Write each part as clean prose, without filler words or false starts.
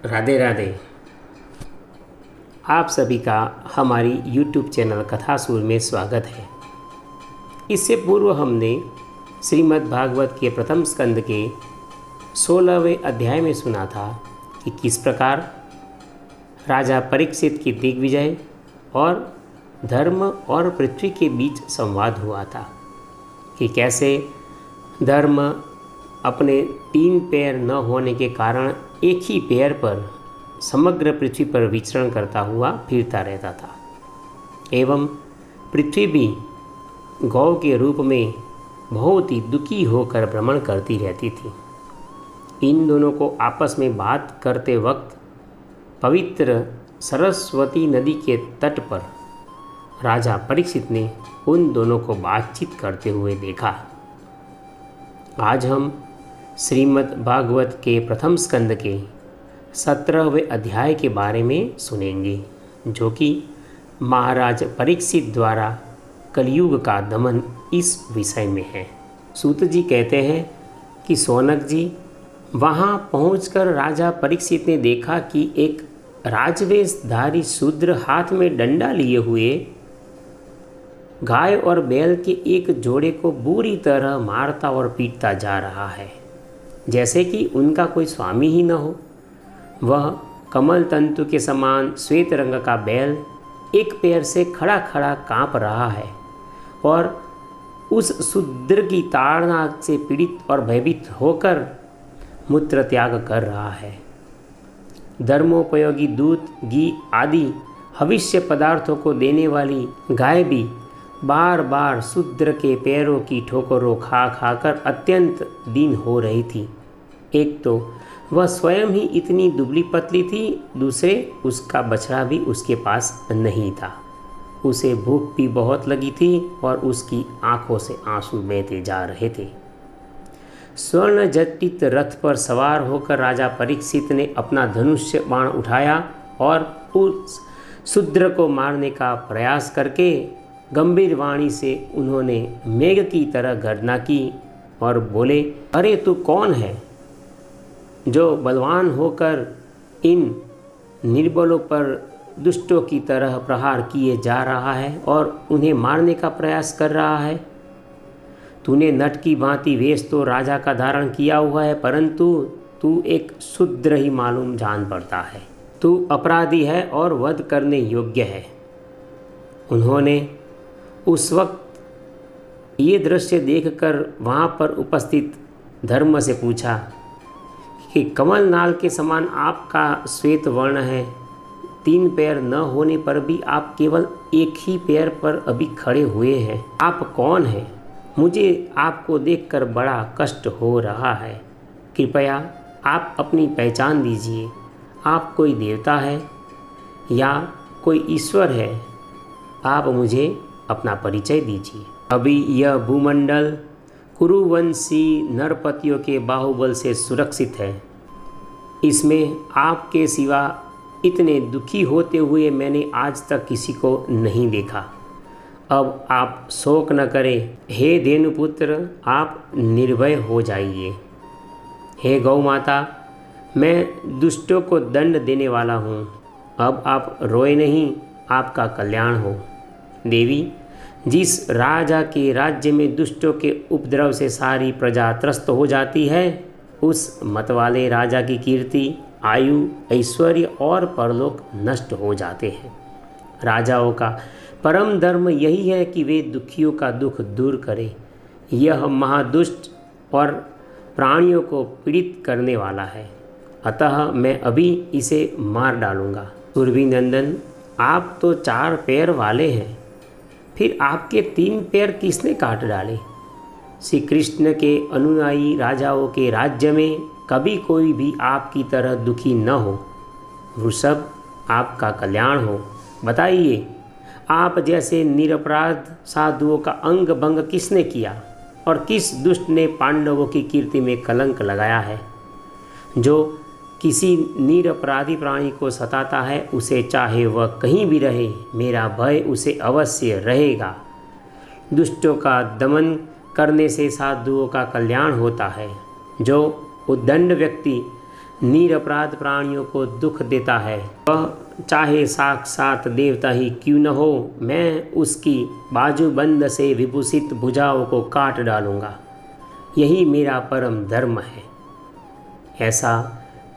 राधे राधे। आप सभी का हमारी YouTube चैनल कथासुर में स्वागत है। इससे पूर्व हमने श्रीमद् भागवत के प्रथम स्कंद के 16वें अध्याय में सुना था कि किस प्रकार राजा परीक्षित की दिग्विजय और धर्म और पृथ्वी के बीच संवाद हुआ था कि कैसे धर्म अपने 3 पैर न होने के कारण एक ही पैर पर समग्र पृथ्वी पर विचरण करता हुआ फिरता रहता था एवं पृथ्वी भी गौ के रूप में बहुत ही दुखी होकर भ्रमण करती रहती थी। इन दोनों को आपस में बात करते वक्त पवित्र सरस्वती नदी के तट पर राजा परीक्षित ने उन दोनों को बातचीत करते हुए देखा। आज हम श्रीमद् भागवत के प्रथम स्कंद के 17वें अध्याय के बारे में सुनेंगे, जो कि महाराज परीक्षित द्वारा कलयुग का दमन इस विषय में है। सूत जी कहते हैं कि सोनक जी, वहाँ पहुंचकर राजा परीक्षित ने देखा कि एक राजवेशधारी शूद्र हाथ में डंडा लिए हुए गाय और बैल के एक जोड़े को बुरी तरह मारता और पीटता जा रहा है, जैसे कि उनका कोई स्वामी ही न हो। वह कमल तंतु के समान श्वेत रंग का बैल एक पैर से खड़ा खड़ा कांप रहा है और उस शूद्र की ताड़ना से पीड़ित और भयभीत होकर मूत्र त्याग कर रहा है। धर्मोपयोगी दूध, घी आदि हविष्य पदार्थों को देने वाली गाय भी बार बार शूद्र के पैरों की ठोकरों खा खाकर अत्यंत दीन हो रही थी। एक तो वह स्वयं ही इतनी दुबली पतली थी, दूसरे उसका बछड़ा भी उसके पास नहीं था। उसे भूख भी बहुत लगी थी और उसकी आंखों से आंसू बहते जा रहे थे। स्वर्ण जटित रथ पर सवार होकर राजा परीक्षित ने अपना धनुष्य बाण उठाया और उस शूद्र को मारने का प्रयास करके गंभीर वाणी से उन्होंने मेघ की तरह गर्जना की और बोले, अरे तू कौन है जो बलवान होकर इन निर्बलों पर दुष्टों की तरह प्रहार किए जा रहा है और उन्हें मारने का प्रयास कर रहा है। तूने नट की भांति वेश तो राजा का धारण किया हुआ है, परंतु तू एक शूद्र ही मालूम जान पड़ता है। तू अपराधी है और वध करने योग्य है। उन्होंने उस वक्त ये दृश्य देखकर वहाँ पर उपस्थित धर्म से पूछा कि कमल नाल के समान आपका श्वेत वर्ण है, 3 पैर न होने पर भी आप केवल एक ही पैर पर अभी खड़े हुए हैं। आप कौन हैं? मुझे आपको देखकर बड़ा कष्ट हो रहा है। कृपया आप अपनी पहचान दीजिए। आप कोई देवता है या कोई ईश्वर है? आप मुझे अपना परिचय दीजिए। अभी यह भूमंडल कुरुवंशी नरपतियों के बाहुबल से सुरक्षित है। इसमें आपके सिवा इतने दुखी होते हुए मैंने आज तक किसी को नहीं देखा। अब आप शोक न करें। हे धेनुपुत्र, आप निर्भय हो जाइए। हे गौ माता, मैं दुष्टों को दंड देने वाला हूँ। अब आप रोए नहीं, आपका कल्याण हो। देवी, जिस राजा के राज्य में दुष्टों के उपद्रव से सारी प्रजा त्रस्त हो जाती है, उस मतवाले राजा की कीर्ति, आयु, ऐश्वर्य और परलोक नष्ट हो जाते हैं। राजाओं का परम धर्म यही है कि वे दुखियों का दुख दूर करें। यह महादुष्ट और प्राणियों को पीड़ित करने वाला है, अतः मैं अभी इसे मार डालूंगा। उर्वी नंदन, आप तो 4 पैर वाले हैं, फिर आपके 3 पैर किसने काट डाले? श्री कृष्ण के अनुयायी राजाओं के राज्य में कभी कोई भी आपकी तरह दुखी न हो। वृषभ, आपका कल्याण हो। बताइए, आप जैसे निरपराध साधुओं का अंग भंग किसने किया और किस दुष्ट ने पांडवों की कीर्ति में कलंक लगाया है? जो किसी निरपराधी प्राणी को सताता है, उसे चाहे वह कहीं भी रहे, मेरा भय उसे अवश्य रहेगा। दुष्टों का दमन करने से साधुओं का कल्याण होता है। जो उद्दंड व्यक्ति निरपराध प्राणियों को दुख देता है, वह चाहे साक्षात देवता ही क्यों न हो, मैं उसकी बाजूबंद से विभूषित भुजाओं को काट डालूंगा। यही मेरा परम धर्म है। ऐसा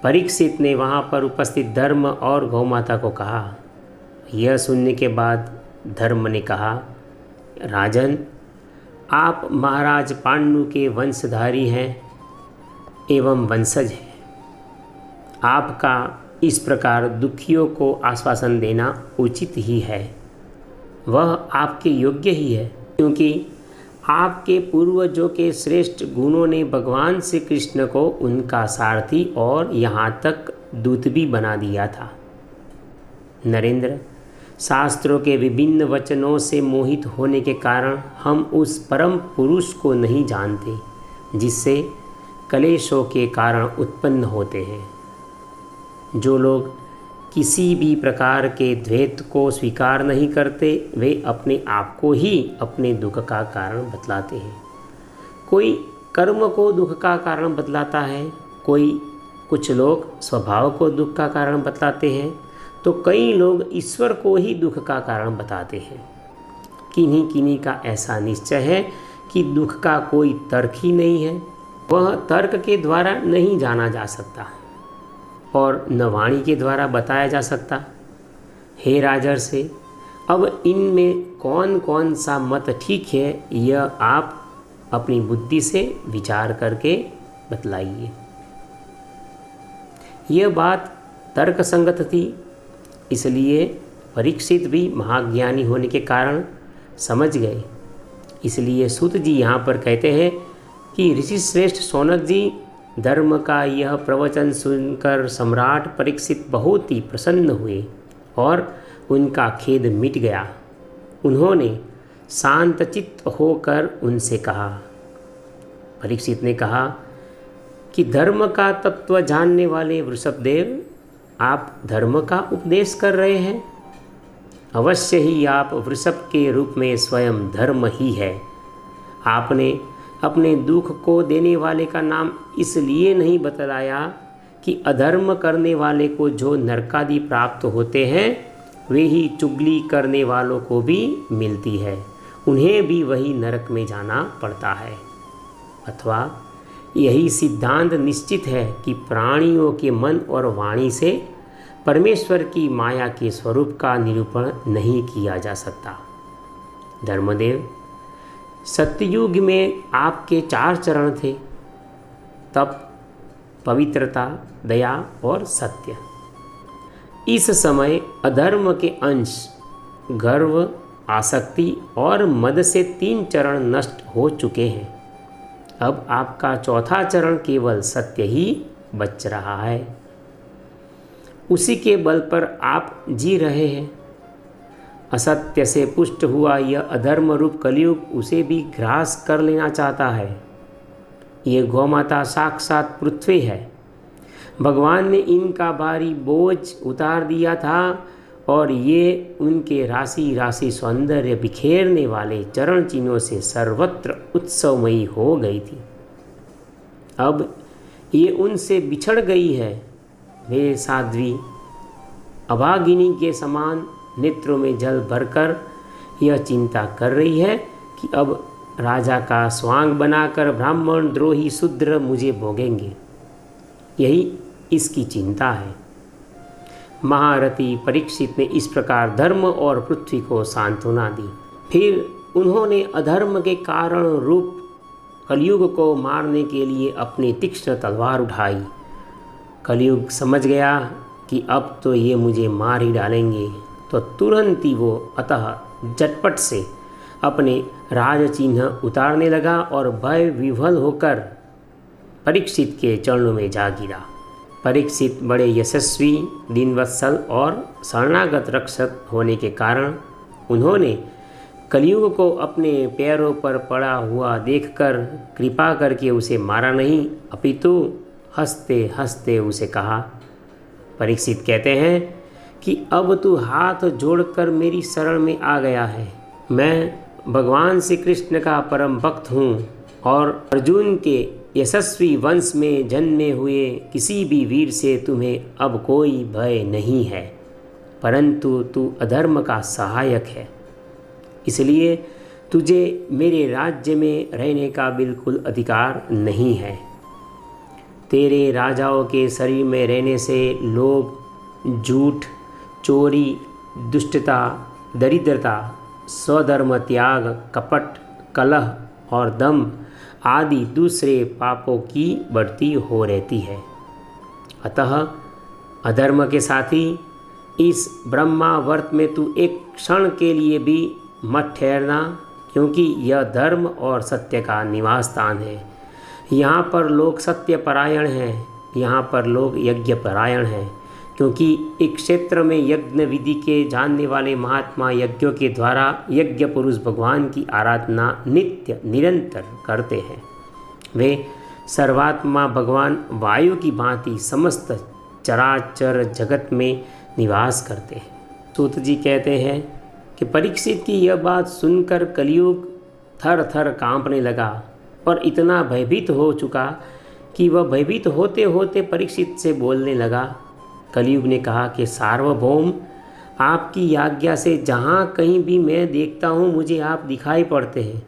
परीक्षित ने वहाँ पर उपस्थित धर्म और गौमाता को कहा। यह सुनने के बाद धर्म ने कहा, राजन, आप महाराज पांडु के वंशधारी हैं एवं वंशज हैं। आपका इस प्रकार दुखियों को आश्वासन देना उचित ही है। वह आपके योग्य ही है, क्योंकि आपके पूर्वजों के श्रेष्ठ गुणों ने भगवान श्री कृष्ण को उनका सारथी और यहाँ तक दूत भी बना दिया था। नरेंद्र, शास्त्रों के विभिन्न वचनों से मोहित होने के कारण हम उस परम पुरुष को नहीं जानते जिससे कलेशों के कारण उत्पन्न होते हैं। जो लोग किसी भी प्रकार के द्वैत को स्वीकार नहीं करते, वे अपने आप को ही अपने दुख का कारण बतलाते हैं। कोई कर्म को दुख का कारण बतलाता है, कुछ लोग स्वभाव को दुख का कारण बतलाते हैं, तो कई लोग ईश्वर को ही दुख का कारण बताते हैं। किन्हीं किन्हीं का ऐसा निश्चय है कि दुख का कोई तर्क ही नहीं है, वह तर्क के द्वारा नहीं जाना जा सकता और न वाणी के द्वारा बताया जा सकता। हे राजर्षि, अब इनमें कौन कौन सा मत ठीक है, यह आप अपनी बुद्धि से विचार करके बतलाइए। यह बात तर्क संगत थी, इसलिए परीक्षित भी महाज्ञानी होने के कारण समझ गए। इसलिए सूत जी यहाँ पर कहते हैं कि ऋषि श्रेष्ठ शौनक जी, धर्म का यह प्रवचन सुनकर सम्राट परीक्षित बहुत ही प्रसन्न हुए और उनका खेद मिट गया। उन्होंने शांतचित्त होकर उनसे कहा। परीक्षित ने कहा कि धर्म का तत्व जानने वाले वृषभदेव, आप धर्म का उपदेश कर रहे हैं। अवश्य ही आप वृषभ के रूप में स्वयं धर्म ही है। आपने अपने दुख को देने वाले का नाम इसलिए नहीं बतलाया कि अधर्म करने वाले को जो नरकादि प्राप्त होते हैं, वे ही चुगली करने वालों को भी मिलती है, उन्हें भी वही नरक में जाना पड़ता है। अथवा यही सिद्धांत निश्चित है कि प्राणियों के मन और वाणी से परमेश्वर की माया के स्वरूप का निरूपण नहीं किया जा सकता। धर्मदेव, सत्ययुग में आपके 4 चरण थे, तप, पवित्रता, दया और सत्य। इस समय अधर्म के अंश गर्व, आसक्ति और मद से 3 चरण नष्ट हो चुके हैं। अब आपका 4था चरण केवल सत्य ही बच रहा है। उसी के बल पर आप जी रहे हैं। असत्य से पुष्ट हुआ यह अधर्म रूप कलयुग उसे भी ग्रास कर लेना चाहता है। ये गौमाता साक्षात पृथ्वी है। भगवान ने इनका भारी बोझ उतार दिया था और ये उनके राशि राशि सौंदर्य बिखेरने वाले चरण चिन्हों से सर्वत्र उत्सवमयी हो गई थी। अब ये उनसे बिछड़ गई है। वे साध्वी अभागिनी के समान नेत्रों में जल भरकर यह चिंता कर रही है कि अब राजा का स्वांग बनाकर ब्राह्मण द्रोही शूद्र मुझे भोगेंगे। यही इसकी चिंता है। महारथी परीक्षित ने इस प्रकार धर्म और पृथ्वी को सांत्वना दी। फिर उन्होंने अधर्म के कारण रूप कलयुग को मारने के लिए अपनी तीक्ष्ण तलवार उठाई। कलयुग समझ गया कि अब तो ये मुझे मार ही डालेंगे, तो तुरंत ही वो अतः झटपट से अपने राज चिन्ह उतारने लगा और भय विह्वल होकर परीक्षित के चरणों में जा गिरा। परीक्षित बड़े यशस्वी, दीनवत्सल और शरणागत रक्षक होने के कारण उन्होंने कलयुग को अपने पैरों पर पड़ा हुआ देखकर कृपा करके उसे मारा नहीं, अपितु हंसते हंसते उसे कहा। परीक्षित कहते हैं कि अब तू हाथ जोड़कर मेरी शरण में आ गया है। मैं भगवान श्री कृष्ण का परम भक्त हूँ और अर्जुन के यशस्वी वंश में जन्मे हुए किसी भी वीर से तुम्हें अब कोई भय नहीं है, परंतु तू अधर्म का सहायक है, इसलिए तुझे मेरे राज्य में रहने का बिल्कुल अधिकार नहीं है। तेरे राजाओं के शरीर में रहने से लोभ, झूठ, चोरी, दुष्टता, दरिद्रता, स्वधर्म त्याग, कपट, कलह और दम्भ आदि दूसरे पापों की बढ़ती हो रहती है। अतः अधर्म के साथी, इस ब्रह्मावर्त में तू एक क्षण के लिए भी मत ठहरना, क्योंकि यह धर्म और सत्य का निवास स्थान है। यहाँ पर लोग सत्यपरायण हैं, यहाँ पर लोग यज्ञपरायण हैं, क्योंकि एक क्षेत्र में यज्ञ विधि के जानने वाले महात्मा यज्ञों के द्वारा यज्ञ पुरुष भगवान की आराधना नित्य निरंतर करते हैं। वे सर्वात्मा भगवान वायु की भांति समस्त चराचर जगत में निवास करते हैं। सूत जी कहते हैं कि परीक्षित की यह बात सुनकर कलियुग थर थर कांपने लगा और इतना भयभीत हो चुका कि वह भयभीत होते होते परीक्षित से बोलने लगा। कलियुग ने कहा कि सार्वभौम, आपकी आज्ञा से जहाँ कहीं भी मैं देखता हूँ मुझे आप दिखाई पड़ते हैं।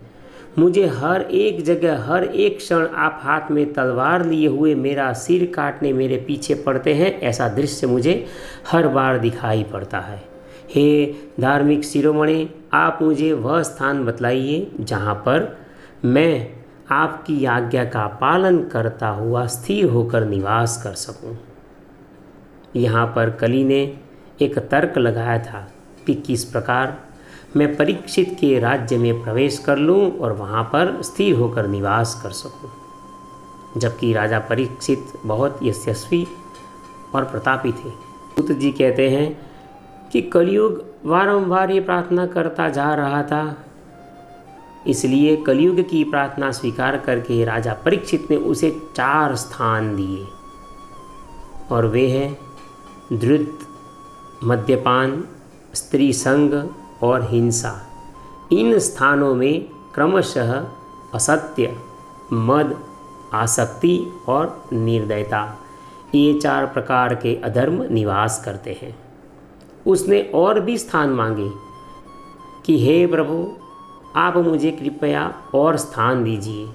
मुझे हर एक जगह हर एक क्षण आप हाथ में तलवार लिए हुए मेरा सिर काटने मेरे पीछे पड़ते हैं, ऐसा दृश्य मुझे हर बार दिखाई पड़ता है। हे धार्मिक शिरोमणि, आप मुझे वह स्थान बतलाइए जहाँ पर मैं आपकी आज्ञा का पालन करता हुआ स्थिर होकर निवास कर सकूं। यहाँ पर कली ने एक तर्क लगाया था कि किस प्रकार मैं परीक्षित के राज्य में प्रवेश कर लूँ और वहाँ पर स्थिर होकर निवास कर सकूँ, जबकि राजा परीक्षित बहुत यशस्वी और प्रतापी थे। सूत जी कहते हैं कि कलियुग वारंवार ये प्रार्थना करता जा रहा था, इसलिए कलियुग की प्रार्थना स्वीकार करके राजा परीक्षित ने उसे 4 स्थान दिए, और वे हैं धृत, मद्यपान, स्त्री संग और हिंसा। इन स्थानों में क्रमशः असत्य, मद, आसक्ति और निर्दयता, ये 4 प्रकार के अधर्म निवास करते हैं। उसने और भी स्थान मांगे कि हे प्रभु, आप मुझे कृपया और स्थान दीजिए।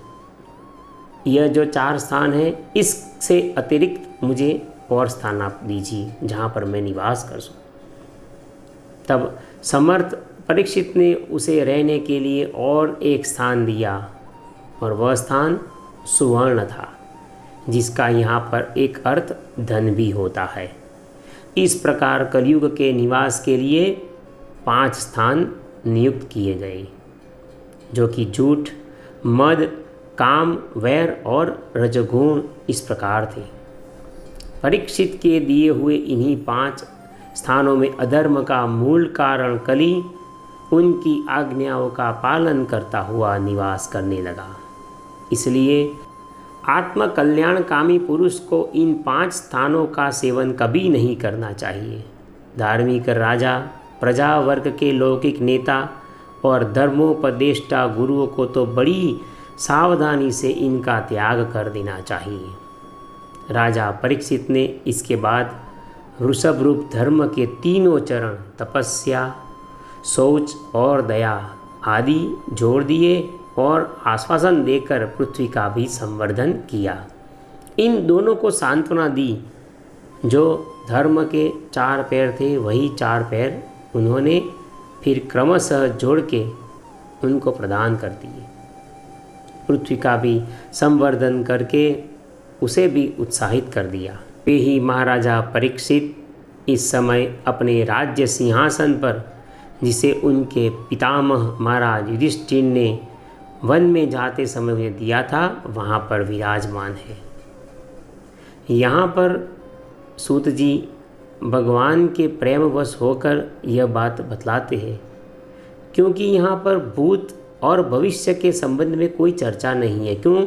यह जो 4 स्थान है, इससे अतिरिक्त मुझे और स्थान आप दीजिए जहाँ पर मैं निवास कर सकूँ। तब समर्थ परीक्षित ने उसे रहने के लिए और एक स्थान दिया, और वह स्थान सुवर्ण था, जिसका यहाँ पर एक अर्थ धन भी होता है। इस प्रकार कलियुग के निवास के लिए 5 स्थान नियुक्त किए गए, जो कि झूठ, मद, काम, वैर और रजोगुण इस प्रकार थे। परीक्षित के दिए हुए इन्हीं 5 स्थानों में अधर्म का मूल कारण कली उनकी आज्ञाओं का पालन करता हुआ निवास करने लगा। इसलिए आत्म कल्याणकामी पुरुष को इन 5 स्थानों का सेवन कभी नहीं करना चाहिए। धार्मिक राजा, प्रजा वर्ग के लौकिक नेता और धर्मोपदेष्टा गुरुओं को तो बड़ी सावधानी से इनका त्याग कर देना चाहिए। राजा परीक्षित ने इसके बाद वृषभ रूप धर्म के 3 चरण तपस्या, शौच और दया आदि जोड़ दिए और आश्वासन देकर पृथ्वी का भी संवर्धन किया। इन दोनों को सांत्वना दी। जो धर्म के 4 पैर थे, वही 4 पैर उन्होंने फिर क्रमशः जोड़ के उनको प्रदान कर दिए। पृथ्वी का भी संवर्धन करके उसे भी उत्साहित कर दिया। वे ही महाराजा परीक्षित इस समय अपने राज्य सिंहासन पर, जिसे उनके पितामह महाराज युधिष्ठिर ने वन में जाते समय उन्हें दिया था, वहाँ पर विराजमान है। यहाँ पर सूत जी भगवान के प्रेमवश होकर यह बात बतलाते हैं, क्योंकि यहाँ पर भूत और भविष्य के संबंध में कोई चर्चा नहीं है। क्यों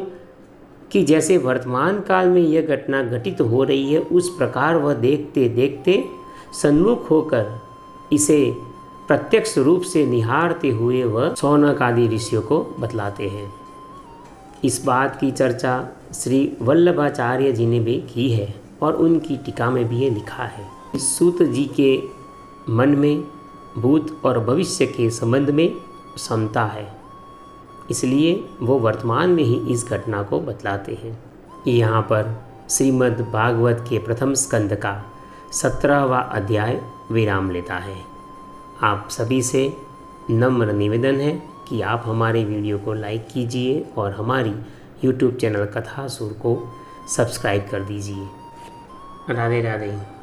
कि जैसे वर्तमान काल में यह घटना घटित हो रही है, उस प्रकार वह देखते देखते सन्मुख होकर इसे प्रत्यक्ष रूप से निहारते हुए वह शौनक आदि ऋषियों को बतलाते हैं। इस बात की चर्चा श्री वल्लभाचार्य जी ने भी की है और उनकी टीका में भी ये लिखा है। सूत जी के मन में भूत और भविष्य के संबंध में समता है, इसलिए वो वर्तमान में ही इस घटना को बतलाते हैं। यहाँ पर श्रीमद् भागवत के प्रथम स्कंद का 17वां अध्याय विराम लेता है। आप सभी से नम्र निवेदन है कि आप हमारे वीडियो को लाइक कीजिए और हमारी YouTube चैनल कथासुर को सब्सक्राइब कर दीजिए। राधे राधे।